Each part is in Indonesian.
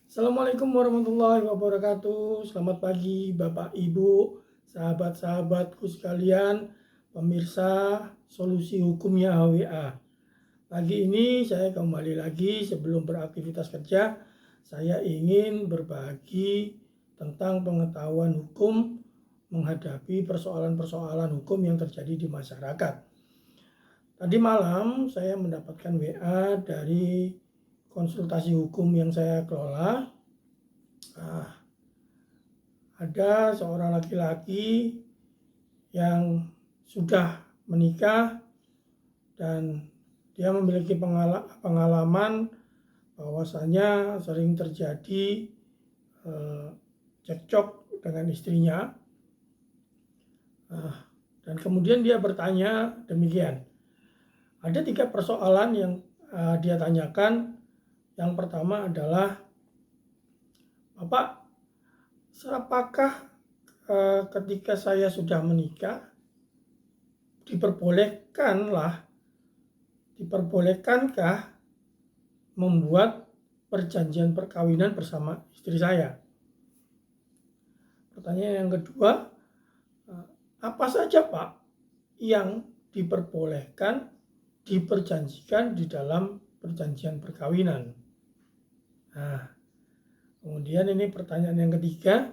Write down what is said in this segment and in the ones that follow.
Assalamualaikum warahmatullahi wabarakatuh. Selamat pagi Bapak Ibu, sahabat-sahabatku sekalian, pemirsa Solusi Hukumnya HWA. Pagi ini saya kembali lagi sebelum beraktivitas kerja, saya ingin berbagi tentang pengetahuan hukum menghadapi persoalan-persoalan hukum yang terjadi di masyarakat. Tadi malam saya mendapatkan WA dari konsultasi hukum yang saya kelola. Ada seorang laki-laki yang sudah menikah dan dia memiliki pengalaman bahwasanya sering terjadi cekcok dengan istrinya. Dan kemudian dia bertanya demikian. Ada 3 persoalan yang dia tanyakan. Yang pertama adalah, Bapak, apakah ketika saya sudah menikah diperbolehkankah membuat perjanjian perkawinan bersama istri saya? Pertanyaan yang kedua, apa saja Pak yang diperbolehkan diperjanjikan di dalam perjanjian perkawinan? Nah, kemudian ini pertanyaan yang ketiga,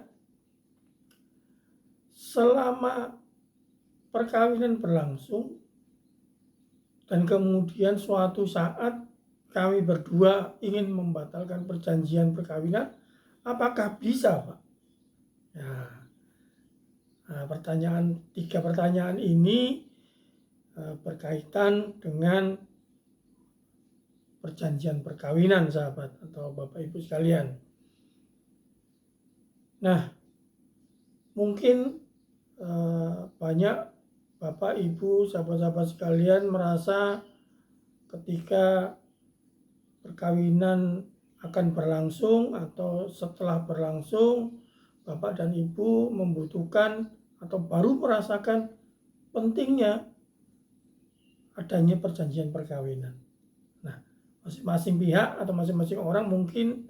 selama perkawinan berlangsung dan kemudian suatu saat kami berdua ingin membatalkan perjanjian perkawinan, apakah bisa Pak? Nah, tiga pertanyaan ini berkaitan dengan perjanjian perkawinan, sahabat atau Bapak Ibu sekalian. Nah, mungkin banyak Bapak Ibu sahabat-sahabat sekalian merasa ketika perkawinan akan berlangsung atau setelah berlangsung, Bapak dan Ibu membutuhkan atau baru merasakan pentingnya adanya perjanjian perkawinan. Nah, masing-masing pihak atau masing-masing orang mungkin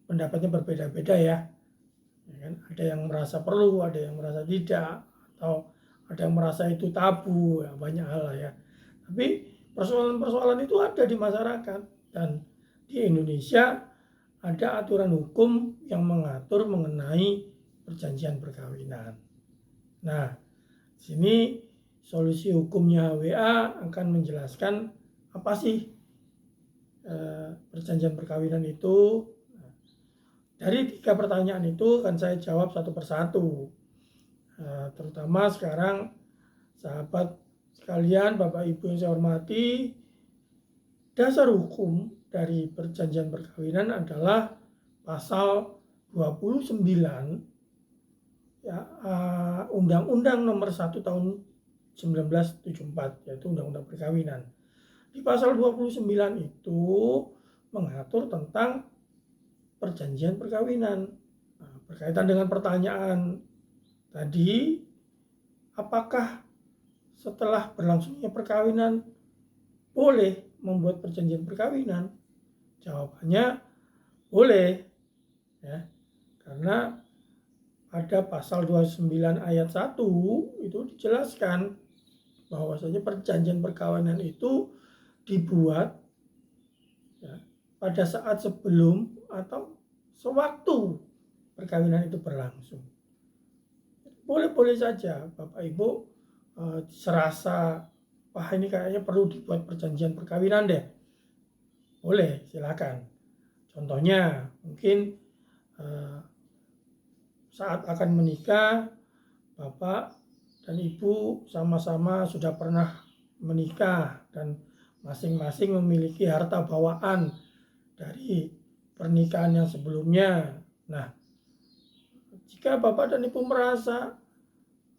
pendapatnya berbeda-beda ya. Ada yang merasa perlu, ada yang merasa tidak, atau ada yang merasa itu tabu, ya, banyak hal lah ya. Tapi persoalan-persoalan itu ada di masyarakat, dan di Indonesia ada aturan hukum yang mengatur mengenai perjanjian perkawinan. Nah, sini Solusi Hukumnya HWA akan menjelaskan apa sih perjanjian perkawinan itu. Dari 3 pertanyaan itu akan saya jawab satu persatu. Terutama sekarang sahabat sekalian, Bapak Ibu yang saya hormati, dasar hukum dari perjanjian perkawinan adalah pasal 29 ya, Undang-Undang Nomor 1 Tahun 1974, yaitu Undang-Undang Perkawinan. Di pasal 29 itu mengatur tentang perjanjian perkawinan. Nah, berkaitan dengan pertanyaan tadi, apakah setelah berlangsungnya perkawinan boleh membuat perjanjian perkawinan? Jawabannya boleh ya, karena pada pasal 29 ayat 1 itu dijelaskan bahwasanya perjanjian perkawinan itu dibuat ya, pada saat sebelum atau sewaktu perkawinan itu berlangsung. Boleh-boleh saja Bapak Ibu serasa, wah ini kayaknya perlu dibuat perjanjian perkawinan deh. Boleh, silakan. Contohnya mungkin saat akan menikah, Bapak dan Ibu sama-sama sudah pernah menikah dan masing-masing memiliki harta bawaan dari pernikahan yang sebelumnya. Nah, jika Bapak dan Ibu merasa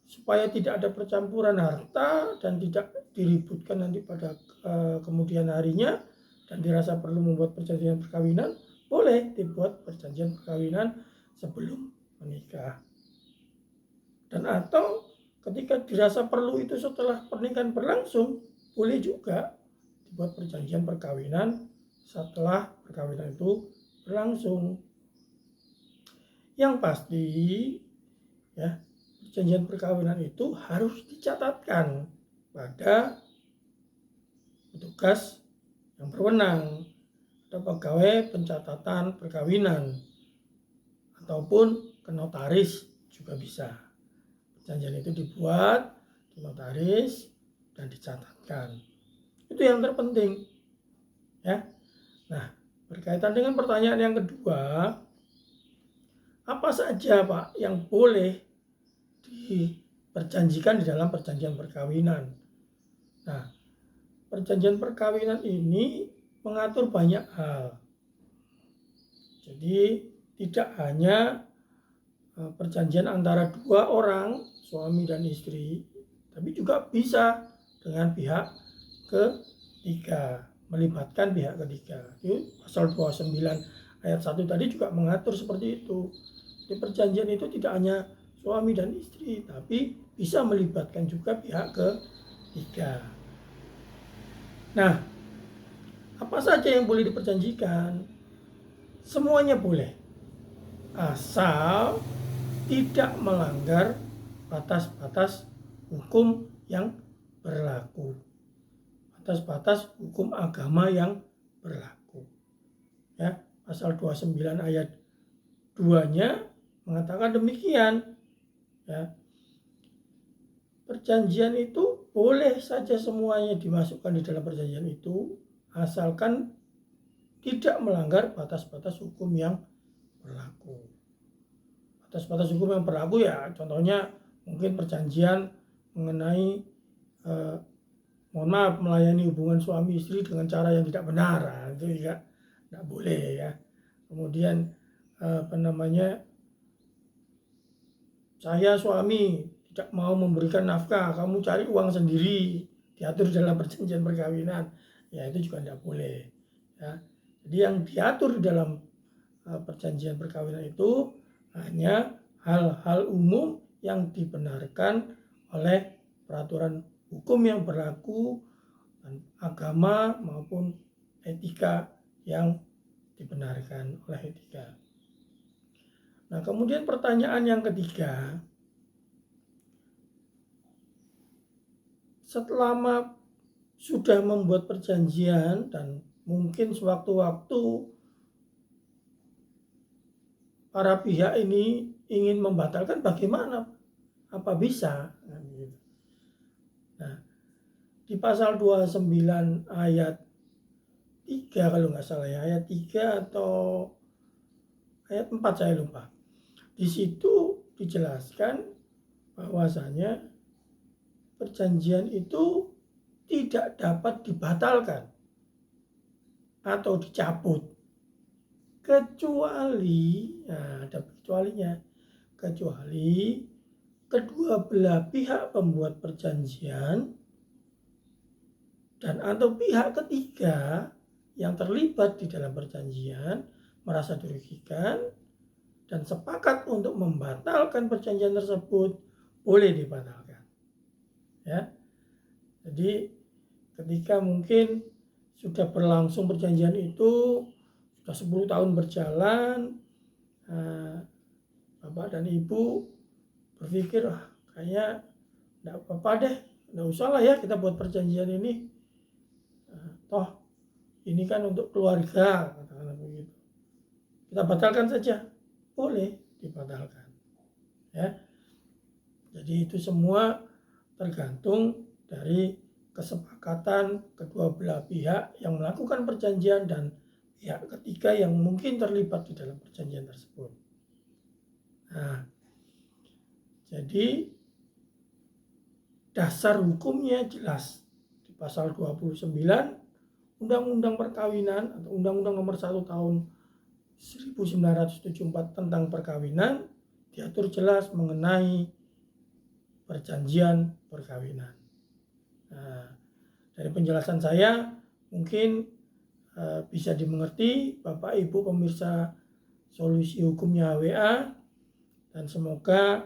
supaya tidak ada percampuran harta dan tidak diributkan nanti pada kemudian harinya dan dirasa perlu membuat perjanjian perkawinan, boleh dibuat perjanjian perkawinan sebelum menikah. Dan atau ketika dirasa perlu itu setelah pernikahan berlangsung, boleh juga dibuat perjanjian perkawinan setelah perkawinan itu berlangsung. Yang pasti ya, perjanjian perkawinan itu harus dicatatkan pada petugas yang berwenang atau pegawai pencatatan perkawinan ataupun ke notaris juga bisa. Perjanjian itu dibuat di notaris dan dicatatkan. Itu yang terpenting ya. Nah, berkaitan dengan pertanyaan yang kedua, apa saja Pak yang boleh diperjanjikan di dalam perjanjian perkawinan? Nah, perjanjian perkawinan ini mengatur banyak hal. Jadi tidak hanya perjanjian antara dua orang, suami dan istri, tapi juga bisa dengan pihak ketiga, melibatkan pihak ketiga. Itu pasal 29 ayat 1 tadi juga mengatur seperti itu. Di perjanjian itu tidak hanya suami dan istri, tapi bisa melibatkan juga pihak ketiga. Nah, apa saja yang boleh diperjanjikan? Semuanya boleh, asal tidak melanggar batas-batas hukum yang berlaku, batas-batas hukum agama yang berlaku. Ya, pasal 29 ayat 2-nya mengatakan demikian. Ya, perjanjian itu boleh saja semuanya dimasukkan di dalam perjanjian itu, asalkan tidak melanggar batas-batas hukum yang berlaku. Batas-batas hukum yang berlaku ya contohnya mungkin perjanjian mengenai mohon maaf, melayani hubungan suami istri dengan cara yang tidak benar, itu juga tidak boleh ya. Kemudian saya suami tidak mau memberikan nafkah, kamu cari uang sendiri, diatur dalam perjanjian perkawinan, ya itu juga tidak boleh ya. Jadi yang diatur di dalam perjanjian perkawinan itu hanya hal-hal umum yang dibenarkan oleh peraturan hukum yang berlaku, agama maupun etika yang dibenarkan oleh etika. Nah, kemudian pertanyaan yang ketiga, setelah sudah membuat perjanjian dan mungkin sewaktu-waktu para pihak ini ingin membatalkan, bagaimana? Apa bisa? Nah, di pasal 29 ayat 3 kalau nggak salah ya, ayat 3 atau ayat 4 saya lupa. Di situ dijelaskan bahwasanya perjanjian itu tidak dapat dibatalkan atau dicabut kecuali, nah ada kecualinya, kecuali kedua belah pihak pembuat perjanjian dan atau pihak ketiga yang terlibat di dalam perjanjian merasa dirugikan dan sepakat untuk membatalkan perjanjian tersebut, boleh dibatalkan ya. Jadi ketika mungkin sudah berlangsung perjanjian itu, sudah 10 tahun berjalan, Bapak dan Ibu berpikir, kayaknya tidak apa-apa deh, tidak usah lah ya kita buat perjanjian ini, toh ini kan untuk keluarga, katakanlah begitu, kita batalkan saja, boleh dibatalkan ya. Jadi itu semua tergantung dari kesepakatan kedua belah pihak yang melakukan perjanjian dan pihak ketiga yang mungkin terlibat di dalam perjanjian tersebut. Nah, jadi dasar hukumnya jelas di pasal 29 Undang-Undang Perkawinan atau Undang-Undang Nomor 1 Tahun 1974 tentang perkawinan, diatur jelas mengenai perjanjian perkawinan. Nah, dari penjelasan saya mungkin bisa dimengerti Bapak Ibu pemirsa Solusi Hukumnya HWA, dan semoga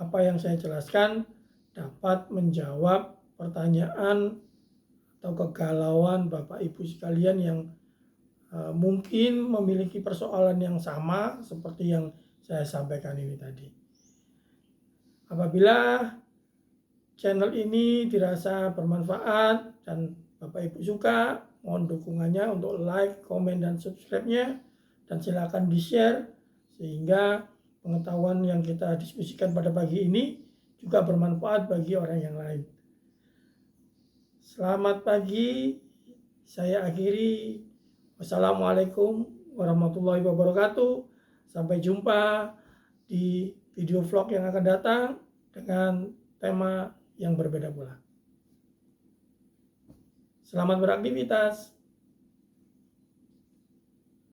apa yang saya jelaskan dapat menjawab pertanyaan atau kegalauan Bapak Ibu sekalian yang mungkin memiliki persoalan yang sama seperti yang saya sampaikan ini tadi. Apabila channel ini dirasa bermanfaat dan Bapak Ibu suka, mohon dukungannya untuk like, komen, dan subscribe-nya, dan silakan di-share sehingga pengetahuan yang kita diskusikan pada pagi ini juga bermanfaat bagi orang yang lain. Selamat pagi, saya akhiri. Wassalamualaikum warahmatullahi wabarakatuh. Sampai jumpa di video vlog yang akan datang dengan tema yang berbeda pula. Selamat beraktivitas.